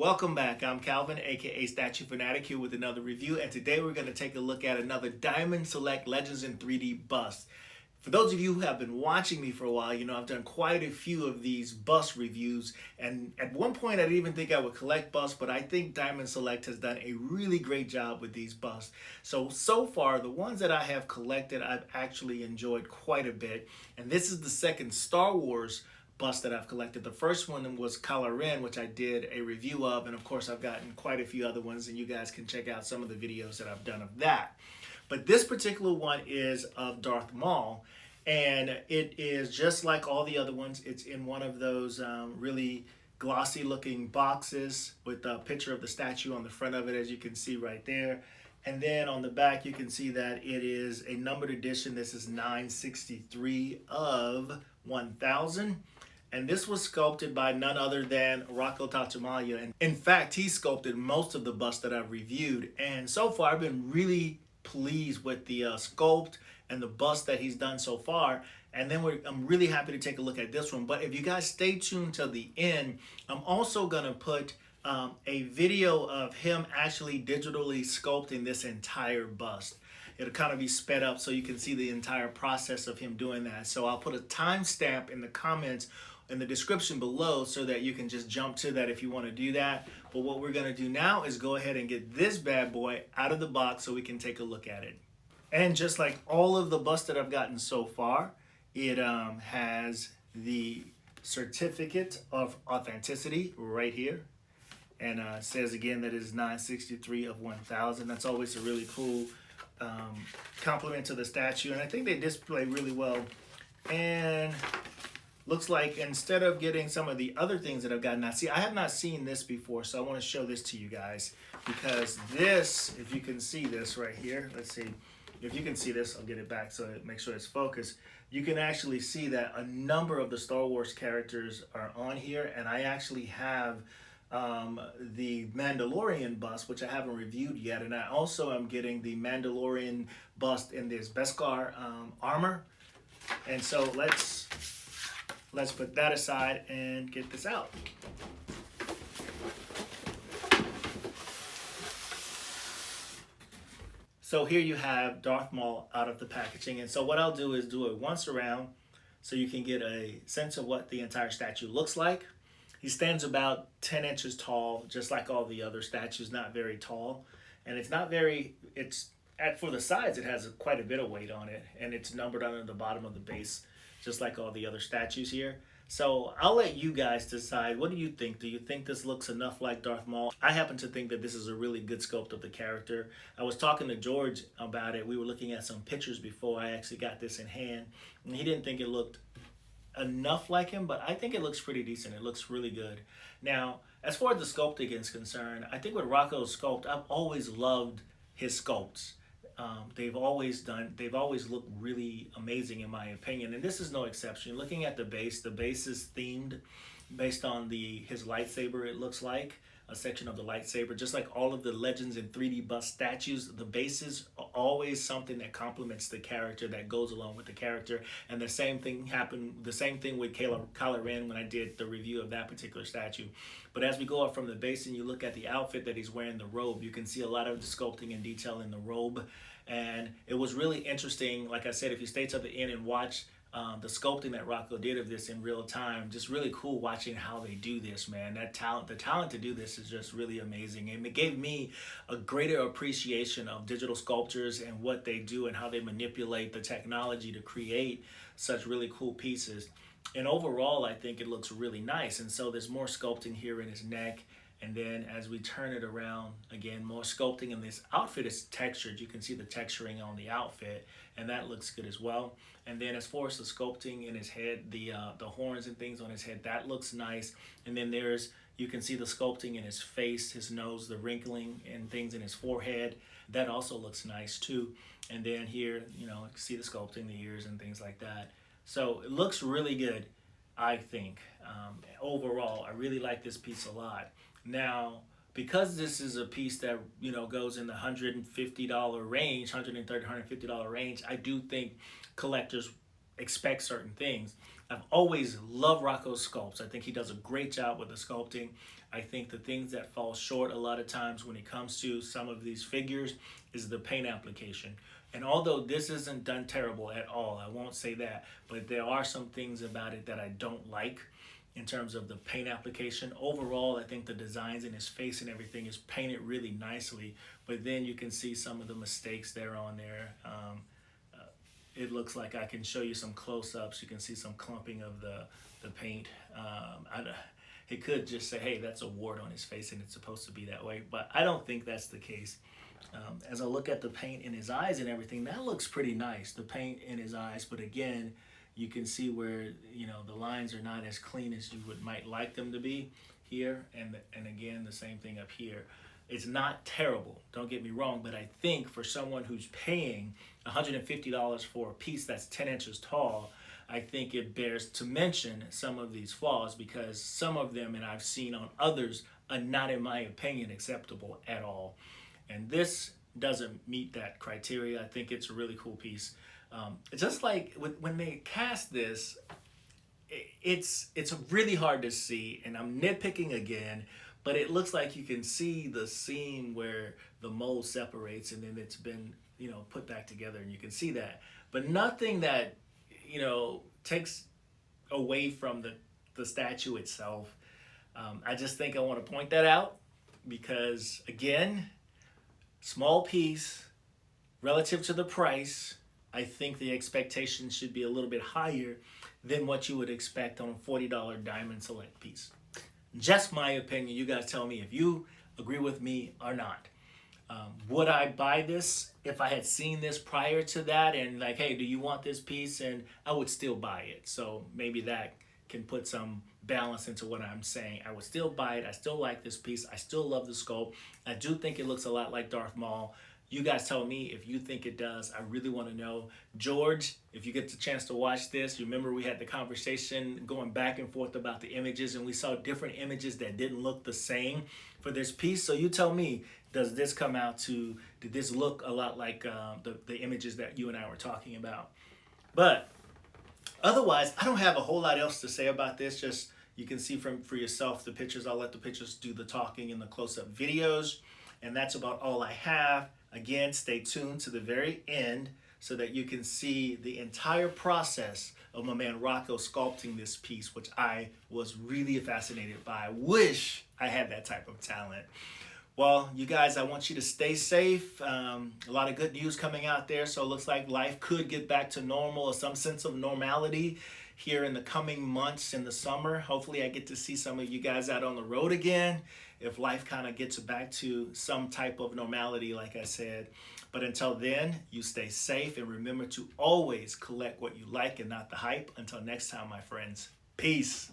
Welcome back. I'm Calvin, aka Statue Fanatic, here with another review, and today we're going to take a look at another Diamond Select Legends in 3D bust. For those of you who have been watching me for a while, you know I've done quite a few of these bust reviews, and at one point I didn't even think I would collect busts, but I think Diamond Select has done a really great job with these busts. So far, the ones that I have collected, I've actually enjoyed quite a bit, and this is the second Star Wars bust that I've collected. The first one was Kylo Ren, which I did a review of, and of course I've gotten quite a few other ones, and you guys can check out some of the videos that I've done of that. But this particular one is of Darth Maul, and it is just like all the other ones. It's in one of those really glossy looking boxes with a picture of the statue on the front of it, as you can see right there. And then on the back you can see that it is a numbered edition. This is 963 of 1000. And this was sculpted by none other than Rocco Tartamella. And in fact, he sculpted most of the busts that I've reviewed. And so far, I've been really pleased with the sculpt and the bust that he's done so far. And then I'm really happy to take a look at this one. But if you guys stay tuned till the end, I'm also going to put a video of him actually digitally sculpting this entire bust. It'll kind of be sped up so you can see the entire process of him doing that. So I'll put a timestamp in the comments in the description below so that you can just jump to that if you want to do that. But what we're going to do now is go ahead and get this bad boy out of the box so we can take a look at it. And just like all of the busts that I've gotten so far, it has the certificate of authenticity right here. And it says again that it is 963 of 1000. That's always a really cool compliment to the statue, and I think they display really well. And looks like instead of getting some of the other things that I've gotten, now see, I have not seen this before, so I want to show this to you guys, because this, if you can see this right here, let's see if you can see this, I'll get it back so it make sure it's focused. You can actually see that a number of the Star Wars characters are on here, and I actually have the Mandalorian bust, which I haven't reviewed yet, and I also am getting the Mandalorian bust in this Beskar armor. And so let's put that aside and get this out. So here you have Darth Maul out of the packaging, and so what I'll do is do it once around so you can get a sense of what the entire statue looks like. He stands about 10 inches tall, just like all the other statues, not very tall. And it's not very, for the sides, it has quite a bit of weight on it, and it's numbered under the bottom of the base, just like all the other statues here. So I'll let you guys decide. What do you think? Do you think this looks enough like Darth Maul? I happen to think that this is a really good sculpt of the character. I was talking to George about it. We were looking at some pictures before I actually got this in hand, and he didn't think it looked enough like him, but I think it looks pretty decent. It looks really good. Now, as far as the sculpting is concerned, I think with Rocco's sculpt, I've always loved his sculpts. They've always looked really amazing in my opinion, and this is no exception. Looking at the base is themed based on his lightsaber. It looks like a section of the lightsaber, just like all of the Legends in 3D bust statues. The bases are always something that complements the character, that goes along with the character. And the same thing with Kylo Ren when I did the review of that particular statue. But as we go up from the base and you look at the outfit that he's wearing, the robe, you can see a lot of the sculpting and detail in the robe. And it was really interesting, like I said, if you stay to the end and watch the sculpting that Rocco did of this in real time, just really cool watching how they do this, man. The talent to do this is just really amazing, and it gave me a greater appreciation of digital sculptures and what they do and how they manipulate the technology to create such really cool pieces. And overall, I think it looks really nice. And so there's more sculpting here in his neck. And then as we turn it around, again, more sculpting, and this outfit is textured. You can see the texturing on the outfit, and that looks good as well. And then as far as the sculpting in his head, the horns and things on his head, that looks nice. And then you can see the sculpting in his face, his nose, the wrinkling and things in his forehead. That also looks nice too. And then here, you know, you can see the sculpting, the ears and things like that. So it looks really good, I think. Overall, I really like this piece a lot. Now, because this is a piece that, you know, goes in the $150 range, $130, $150 range, I do think collectors expect certain things. I've always loved Rocco's sculpts. I think he does a great job with the sculpting. I think the things that fall short a lot of times when it comes to some of these figures is the paint application. And although this isn't done terrible at all, I won't say that, but there are some things about it that I don't like in terms of the paint application. Overall, I think the designs in his face and everything is painted really nicely, but then you can see some of the mistakes there on there. It looks like I can show you some close-ups. You can see some clumping of the paint. It could just say, hey, that's a wart on his face and it's supposed to be that way, but I don't think that's the case. As I look at the paint in his eyes and everything, that looks pretty nice, the paint in his eyes, but again, you can see where, you know, the lines are not as clean as you might like them to be here, and again, the same thing up here. It's not terrible, don't get me wrong, but I think for someone who's paying $150 for a piece that's 10 inches tall, I think it bears to mention some of these flaws, because some of them, and I've seen on others, are not, in my opinion, acceptable at all. And this doesn't meet that criteria. I think it's a really cool piece. It's just like when they cast this, it's really hard to see, and I'm nitpicking again, but it looks like you can see the seam where the mold separates and then it's been, you know, put back together, and you can see that. But nothing that, you know, takes away from the statue itself. I just think I want to point that out because, again, small piece relative to the price. I think the expectation should be a little bit higher than what you would expect on a $40 Diamond Select piece. Just my opinion. You guys tell me if you agree with me or not. Would I buy this if I had seen this prior to that and like, hey, do you want this piece? And I would still buy it. So maybe that can put some balance into what I'm saying. I would still buy it. I still like this piece. I still love the sculpt. I do think it looks a lot like Darth Maul. You guys tell me if you think it does. I really want to know. George, if you get the chance to watch this, remember we had the conversation going back and forth about the images, and we saw different images that didn't look the same for this piece. So you tell me, did this look a lot like the images that you and I were talking about? But otherwise, I don't have a whole lot else to say about this. Just you can see for yourself the pictures. I'll let the pictures do the talking in the close-up videos. And that's about all I have. Again, stay tuned to the very end so that you can see the entire process of my man Rocco sculpting this piece, which I was really fascinated by. I wish I had that type of talent. Well, you guys, I want you to stay safe. A lot of good news coming out there. So it looks like life could get back to normal or some sense of normality here in the coming months in the summer. Hopefully I get to see some of you guys out on the road again if life kind of gets back to some type of normality, like I said. But until then, you stay safe and remember to always collect what you like and not the hype. Until next time, my friends, peace.